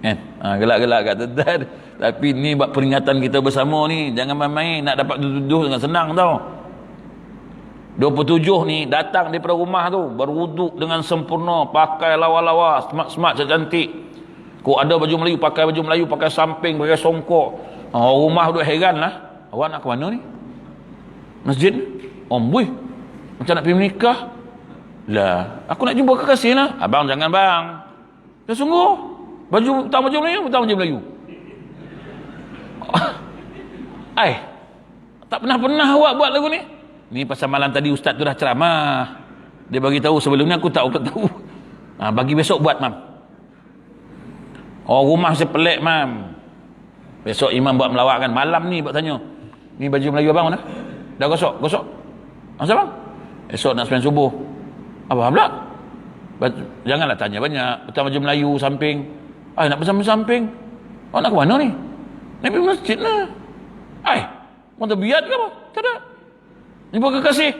Kan? Gelak-gelak kat tuan. Tapi ni buat peringatan kita bersama ni. Jangan main-main. Nak dapat 27 dengan senang tau. 27 ni datang daripada rumah tu, berwuduk dengan sempurna, pakai lawa-lawa, smart-smart, cantik. Kau ada baju Melayu, pakai baju Melayu, pakai samping, pakai songkok. Rumah duk heran lah. Awak nak ke mana ni? Masjid? Wih, macam nak pergi menikah? Lah, aku nak jumpa kekasih lah. Abang jangan bang. Dah sungguh. Baju Melayu. Tak pernah awak buat lagu ni. Ni pasal malam tadi ustaz tu dah ceramah. Dia bagi tahu, sebelum ni aku tak tahu. Bagi besok buat, mam. Rumah saya pelik, mam. Besok imam buat melawak kan. Malam ni buat tanya. Ni baju Melayu abang mana? Dah gosok. Masa bang? Esok nak sembahyang subuh. Apa pula? Janganlah tanya banyak. Petang baju Melayu samping. Nak bersama samping. Nak ke mana ni? Nak pergi masjid lah. Mau terbiat ke apa? Tak ada. Ni buat kekasih.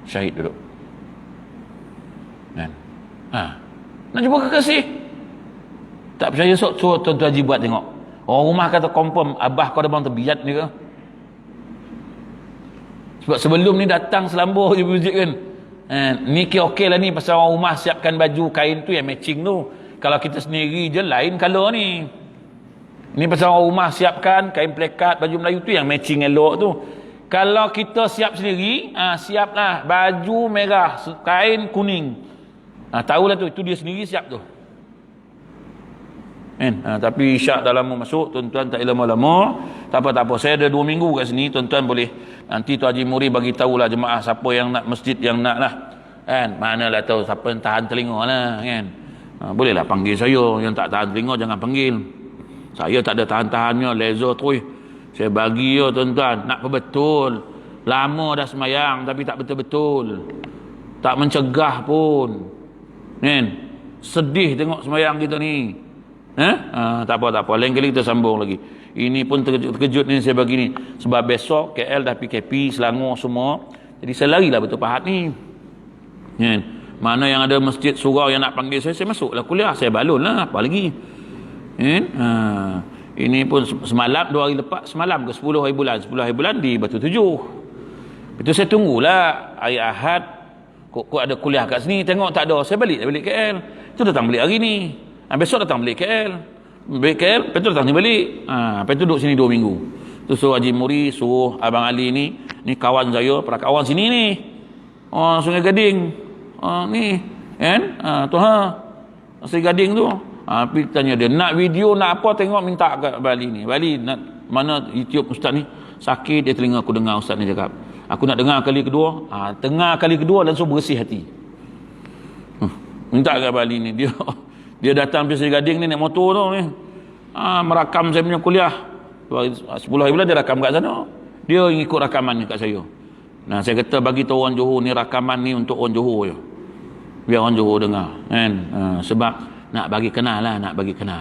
Syahid duduk. Kan? Nak jumpa kekasih. Tak percaya sok suruh tuan-tuan Haji buat tengok. Orang rumah kata confirm abah kau ada bang terbiat ni ke? Sebab sebelum ni datang selambur je masjid kan. Ni okey lah ni pasal orang rumah siapkan baju kain tu yang matching tu. Kalau kita sendiri je lain color ni. Ni pasal orang rumah siapkan kain plekat baju Melayu tu yang matching elok tu. Kalau kita siap sendiri, siaplah baju merah, kain kuning. Tahulah tu, itu dia sendiri siap tu. kan. Tapi syak dah lama masuk, tuan-tuan tak lama-lama. Tak apa, saya ada 2 minggu kat sini, tuan-tuan boleh nanti tu Haji Muri bagi tahulah jemaah siapa yang nak masjid yang nak lah, kan. Manalah tahu siapa yang tahan telinga lah, kan. Bolehlah panggil saya. Yang tak tahan telinga jangan panggil. Saya tak ada tahan-tahannya, laser terus saya bagi ya tuan-tuan. Nak betul, lama dah semayang tapi tak betul-betul, tak mencegah pun, kan. Sedih tengok semayang kita ni. Tak apa, lain kali kita sambung lagi. Ini pun terkejut ni saya bagi ni, sebab besok KL dah PKP, Selangor semua, jadi saya larilah betul pahat ni, kan. Mana yang ada masjid surau yang nak panggil saya masuklah kuliah, saya balon lah, apa lagi, kan. Ini pun semalam, 2 hari lepas, semalam ke 10 hari bulan di Batu Tujuh. Itu saya tunggulah hari Ahad, kok ada kuliah kat sini, tengok tak ada, saya balik KL. Itu datang balik hari ni, besok datang balik KL, lepas tu datang ni balik. Lepas tu duduk sini 2 minggu. Tu suruh Haji Muri, suruh Abang Ali ni kawan saya, para kawan sini ni, Sungai Gading, ni kan, tu Sungai Gading tu. Pergi tanya dia, nak video nak apa, tengok minta kat Bali ni. Bali nak mana YouTube ustaz ni sakit, dia telinga aku dengar ustaz ni cakap. Aku nak dengar kali kedua. Tengah kali kedua langsung bersih hati. Minta kat Bali ni, dia datang pergi Sungai Gading ni naik motor tu ni, merakam saya punya kuliah 10 hari bulan, dia rakam kat sana, dia ikut rakaman kat saya. Nah, saya kata bagi tahu orang Johor ni, rakaman ni untuk orang Johor je, biar orang Johor dengar, kan. Sebab nak bagi kenal lah,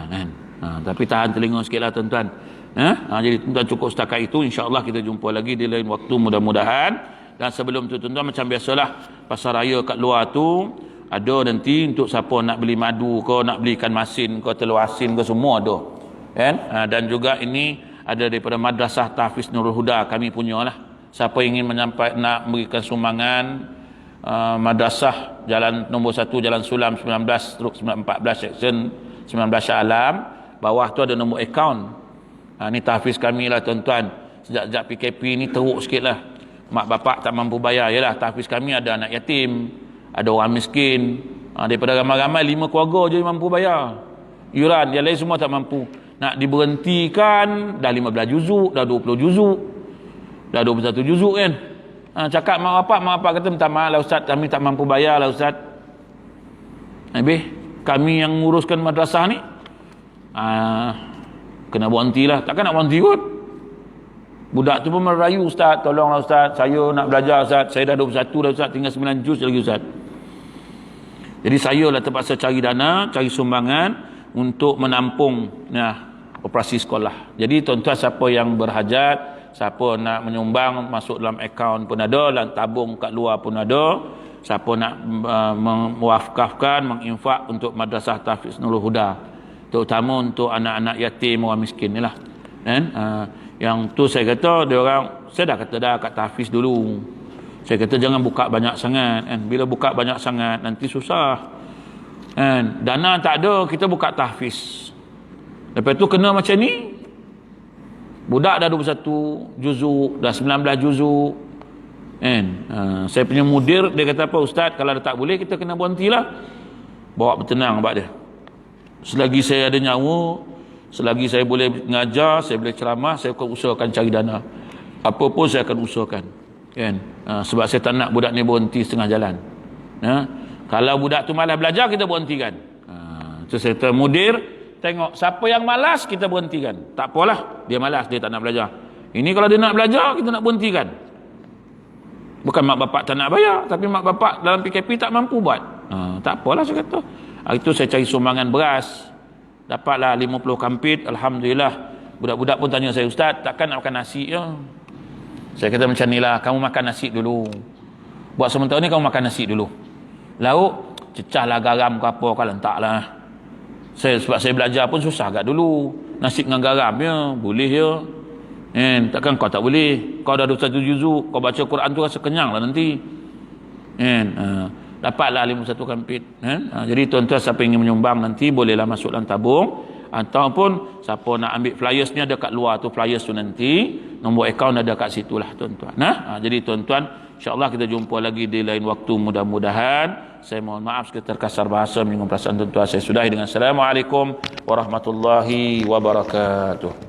kan. Tapi tahan telinga sikit lah tuan-tuan. Jadi tuan-tuan cukup setakat itu. InsyaAllah kita jumpa lagi di lain waktu mudah-mudahan. Dan sebelum tu tuan-tuan, macam biasalah, pasar raya kat luar tu ada nanti untuk siapa nak beli madu ke, nak beli ikan masin ke, telur asin ke, semua ada, kan. Dan juga ini ada daripada Madrasah Tahfiz Nurul Huda, kami punya lah. Siapa ingin nak memberikan sumbangan, Madrasah Jalan nombor 1 Jalan Sulam 19/14 Section 19 Shah Alam, bawah tu ada nombor akaun. Ni tahfiz kami lah tuan-tuan. Sejak PKP ni teruk sikit lah, mak bapak tak mampu bayar. Yalah, tahfiz kami ada anak yatim, ada orang miskin, daripada ramai-ramai 5 keluarga je mampu bayar yuran, yang lain semua tak mampu. Nak diberhentikan, dah 15 juzuk, dah 20 juzuk, dah 21 juzuk, kan. Cakap mak bapak kata, minta maaf lah ustaz, kami tak mampu bayar lah ustaz. Habis kami yang nguruskan madrasah ni kena berhenti lah. Takkan nak berhenti kot. Budak tu pun merayu, ustaz tolonglah ustaz, saya nak belajar ustaz, saya dah 21 dah ustaz, tinggal 9 juz lagi ustaz. Jadi saya lah terpaksa cari dana, cari sumbangan untuk menampung operasi sekolah. Jadi tuan-tuan, siapa yang berhajat, siapa nak menyumbang, masuk dalam akaun pun ada, dan tabung kat luar pun ada. Siapa nak mewakafkan, menginfak untuk Madrasah Tahfiz Nurul Huda, terutama untuk anak-anak yatim, orang miskin ni lah, kan. Yang tu saya kata, saya dah kata dah kat tahfiz dulu, saya kata jangan buka banyak sangat, kan. Bila buka banyak sangat nanti susah, kan. Dana tak ada, kita buka tahfiz, lepas tu kena macam ni. Budak dah 21 juzuk, dah 19 juzuk, kan. Saya punya mudir, dia kata apa, ustaz kalau tak boleh kita kena berhentilah, bawa bertenang abad dia. Selagi saya ada nyawa, selagi saya boleh mengajar, saya boleh ceramah, saya akan usahakan cari dana, apa pun saya akan usahakan, kan. Sebab saya tak nak budak ni berhenti setengah jalan. Kalau budak tu malas belajar, kita berhentikan. So saya kata, mudir tengok siapa yang malas kita berhentikan. Tak apalah, dia malas, dia tak nak belajar. Ini kalau dia nak belajar, kita nak berhentikan. Bukan mak bapak tak nak bayar, tapi mak bapak dalam PKP tak mampu buat. Tak apalah, saya kata. Hari tu saya cari sumbangan beras, dapatlah 50 kampit, alhamdulillah. Budak-budak pun tanya saya, ustaz takkan nak makan nasi ya? Saya kata macam ni lah, kamu makan nasi dulu, buat sementara ni kamu makan nasi dulu. Lauk cecahlah garam ke apa, kalau letaklah. Sebab saya belajar pun susah agak dulu, nasi dengan garam ya, boleh ya, takkan kau tak boleh. Kau dah 21 juzuk, kau baca Quran tu rasa kenyang lah nanti, dapatlah 51 kampit, jadi tuan-tuan siapa ingin menyumbang nanti bolehlah masuk dalam tabung, ataupun siapa nak ambil flyers ni ada kat luar tu, flyers tu nanti nombor akaun ada kat situ lah tuan-tuan. Jadi tuan-tuan InsyaAllah kita jumpa lagi di lain waktu mudah-mudahan. Saya mohon maaf sekali terkasar bahasa menyinggung perasaan tuan-tuan. Saya sudahi dengan Assalamualaikum warahmatullahi wabarakatuh.